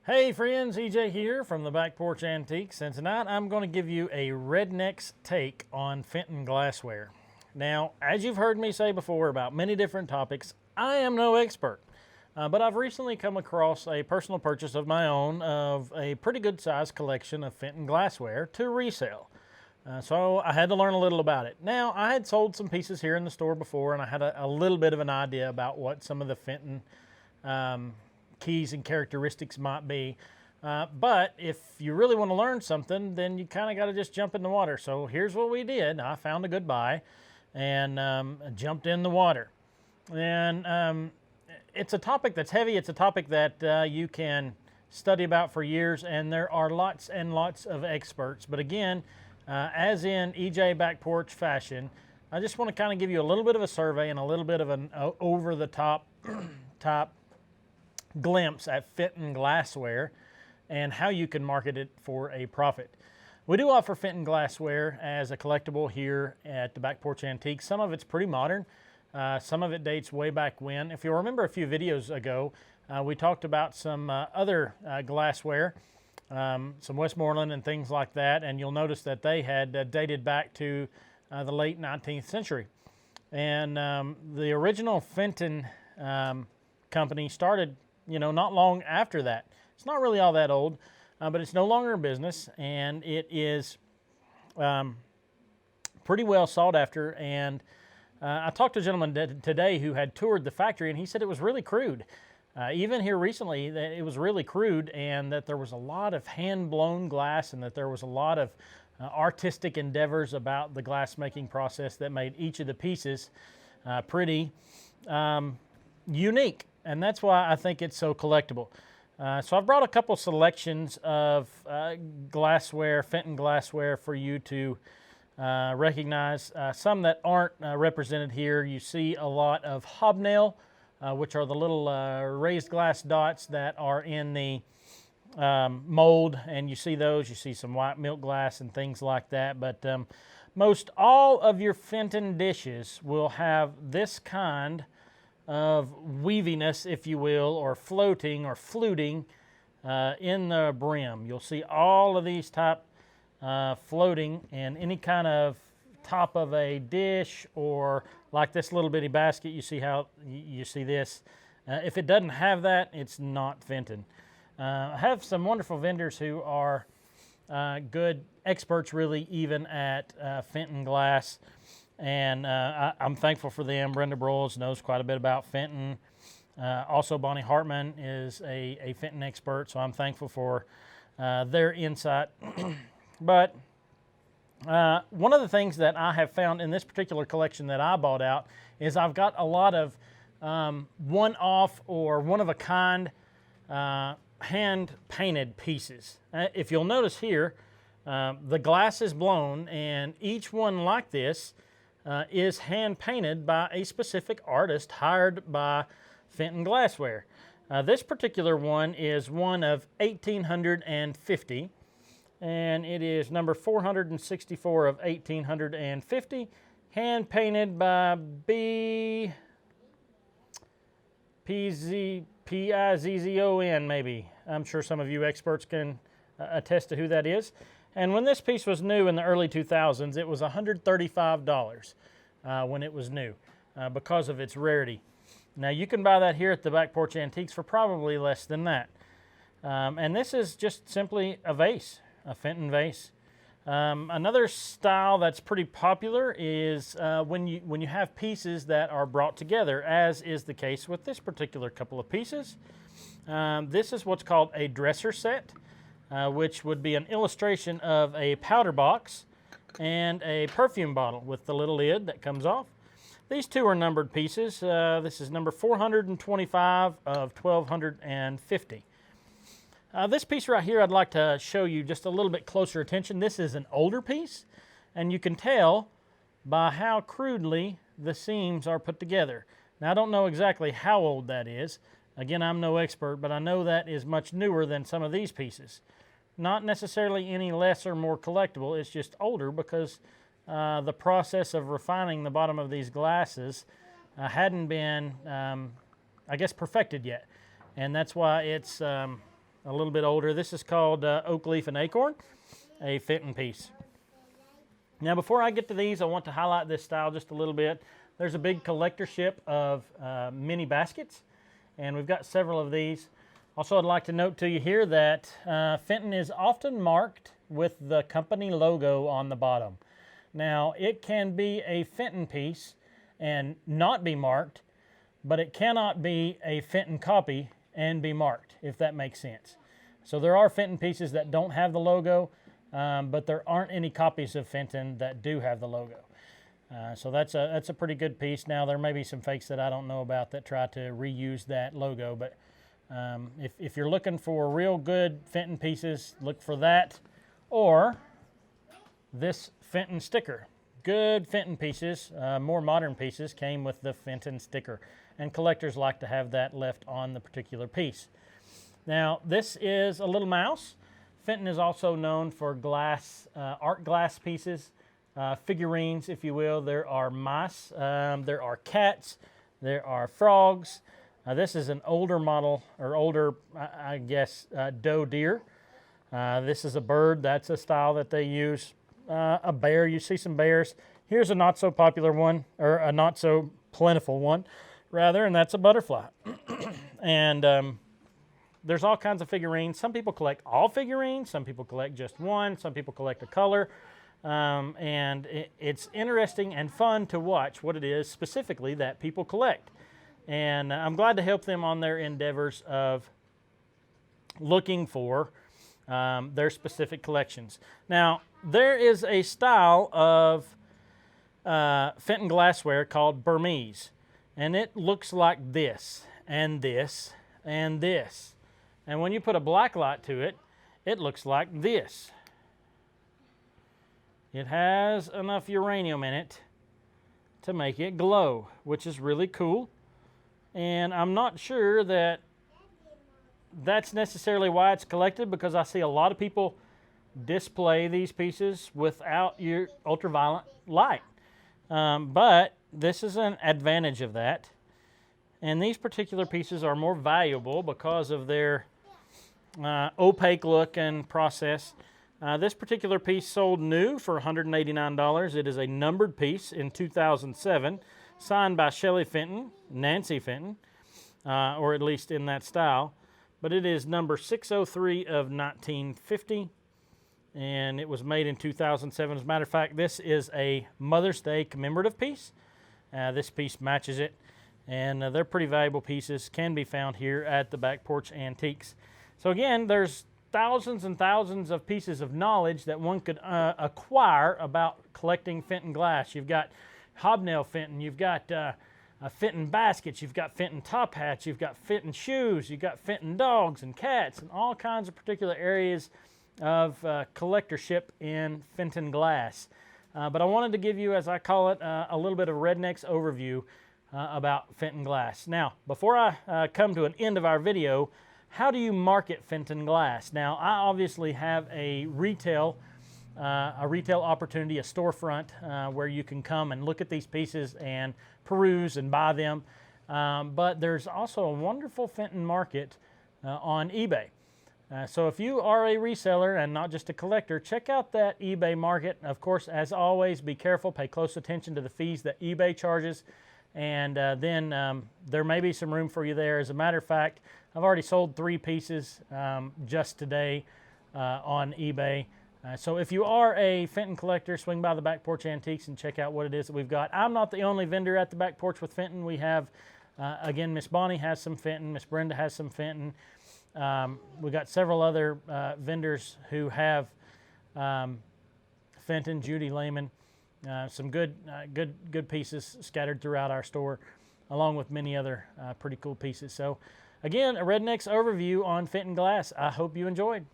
Hey friends, EJ here from the Back Porch Antiques, and tonight I'm going to give you a Redneck's take on Fenton Glassware. Now, as you've heard me say before about many different topics, I am no expert, but I've recently come across a personal purchase of my own of a pretty good sized collection of Fenton Glassware to resell. So I had to learn a little about it. Now, I had sold some pieces here in the store before, and I had a little bit of an idea about what some of the Fenton keys and characteristics might be. But if you really want to learn something, then you kind of got to just jump in the water. So here's what we did. I found a good buy and jumped in the water. And it's a topic that's heavy. It's a topic that you can study about for years, and there are lots and lots of experts. But again, as in EJ Back Porch fashion, I just want to kind of give you a little bit of a survey and a little bit of an over-the-top glimpse at Fenton Glassware and how you can market it for a profit. We do offer Fenton Glassware as a collectible here at the Back Porch Antiques. Some of it's pretty modern. Some of it dates way back when. If you remember a few videos ago, we talked about some other glassware, some Westmoreland and things like that, and you'll notice that they had dated back to the late 19th century. And the original Fenton company started not long after that. It's not really all that old, but it's no longer in business, and it is pretty well sought after. And I talked to a gentleman today who had toured the factory, and he said it was really crude. Even here recently, that it was really crude, and that there was a lot of hand-blown glass, and that there was a lot of artistic endeavors about the glass-making process that made each of the pieces pretty unique. And that's why I think it's so collectible. So I've brought a couple selections of glassware, Fenton Glassware, for you to recognize. Some that aren't represented here. You see a lot of hobnail, which are the little raised glass dots that are in the mold, and you see those. You see some white milk glass and things like that. But most all of your Fenton dishes will have this kind of weaviness, if you will, or floating or fluting in the brim. You'll see all of these type floating in any kind of top of a dish, or like this little bitty basket. You see how you see this. If it doesn't have that, it's not Fenton. I have some wonderful vendors who are good experts, really, even at Fenton glass. And I'm thankful for them. Brenda Broyles knows quite a bit about Fenton. Also, Bonnie Hartman is a Fenton expert, so I'm thankful for their insight. But one of the things that I have found in this particular collection that I bought out is I've got a lot of one-off or one-of-a-kind hand-painted pieces. If you'll notice here, the glass is blown, and each one like this is hand-painted by a specific artist hired by Fenton Glassware. This particular one is one of 1850, and it is number 464 of 1850, hand-painted by Pizzon, maybe. I'm sure some of you experts can attest to who that is. And when this piece was new in the early 2000s, it was $135 when it was new because of its rarity. Now, you can buy that here at the Back Porch Antiques for probably less than that. And this is just simply a vase, a Fenton vase. Another style that's pretty popular is when you have pieces that are brought together, as is the case with this particular couple of pieces. This is what's called a dresser set, which would be an illustration of a powder box and a perfume bottle with the little lid that comes off. These two are numbered pieces. This is number 425 of 1250. This piece right here, I'd like to show you just a little bit closer attention. This is an older piece, and you can tell by how crudely the seams are put together. Now, I don't know exactly how old that is. Again, I'm no expert, but I know that is much newer than some of these pieces. Not necessarily any less or more collectible, it's just older because the process of refining the bottom of these glasses hadn't been, I guess, perfected yet. And that's why it's a little bit older. This is called Oak Leaf and Acorn, a Fenton piece. Now before I get to these, I want to highlight this style just a little bit. There's a big collectorship of mini baskets, and we've got several of these. Also, I'd like to note to you here that Fenton is often marked with the company logo on the bottom. Now, it can be a Fenton piece and not be marked, but it cannot be a Fenton copy and be marked, if that makes sense. So there are Fenton pieces that don't have the logo, but there aren't any copies of Fenton that do have the logo. So that's a pretty good piece. Now, there may be some fakes that I don't know about that try to reuse that logo, but if you're looking for real good Fenton pieces, look for that, or this Fenton sticker. Good Fenton pieces, more modern pieces, came with the Fenton sticker, and collectors like to have that left on the particular piece. Now, this is a little mouse. Fenton is also known for glass, art glass pieces, figurines, if you will. There are mice, there are cats, there are frogs. This is an older model, or older, I guess, doe deer. This is a bird. That's a style that they use. A bear, you see some bears. Here's a not so popular one, or a not so plentiful one, rather, and that's a butterfly. And there's all kinds of figurines. Some people collect all figurines. Some people collect just one. Some people collect a color. And it's interesting and fun to watch what it is specifically that people collect. And I'm glad to help them on their endeavors of looking for their specific collections. Now, there is a style of Fenton Glassware called Burmese, and it looks like this, and this, and this. And when you put a black light to it, it looks like this. It has enough uranium in it to make it glow, which is really cool. And I'm not sure that that's necessarily why it's collected, because I see a lot of people display these pieces without your ultraviolet light. But this is an advantage of that. And these particular pieces are more valuable because of their opaque look and process. This particular piece sold new for $189. It is a numbered piece in 2007, signed by Shelley Fenton, Nancy Fenton, or at least in that style. But it is number 603 of 1950, and it was made in 2007. As a matter of fact, this is a Mother's Day commemorative piece. This piece matches it, and they're pretty valuable pieces, can be found here at the Back Porch Antiques. So again, there's thousands and thousands of pieces of knowledge that one could acquire about collecting Fenton glass. You've got hobnail Fenton, you've got Fenton baskets, you've got Fenton top hats, you've got Fenton shoes, you've got Fenton dogs and cats, and all kinds of particular areas of collectorship in Fenton glass. But I wanted to give you, as I call it, a little bit of Redneck's overview about Fenton glass. Now, before I come to an end of our video, how do you market Fenton glass? Now, I obviously have a retail opportunity, a storefront where you can come and look at these pieces and peruse and buy them. But there's also a wonderful Fenton market on eBay. So if you are a reseller and not just a collector, check out that eBay market. Of course, as always, be careful, pay close attention to the fees that eBay charges, and then there may be some room for you there. As a matter of fact, I've already sold 3 pieces just today on eBay. So if you are a Fenton collector, swing by the Back Porch Antiques and check out what it is that we've got. I'm not the only vendor at the Back Porch with Fenton. We have, again, Miss Bonnie has some Fenton, Miss Brenda has some Fenton. We've got several other vendors who have Fenton, Judy Lehman, some good pieces scattered throughout our store, along with many other pretty cool pieces. So again, a Redneck's overview on Fenton glass. I hope you enjoyed.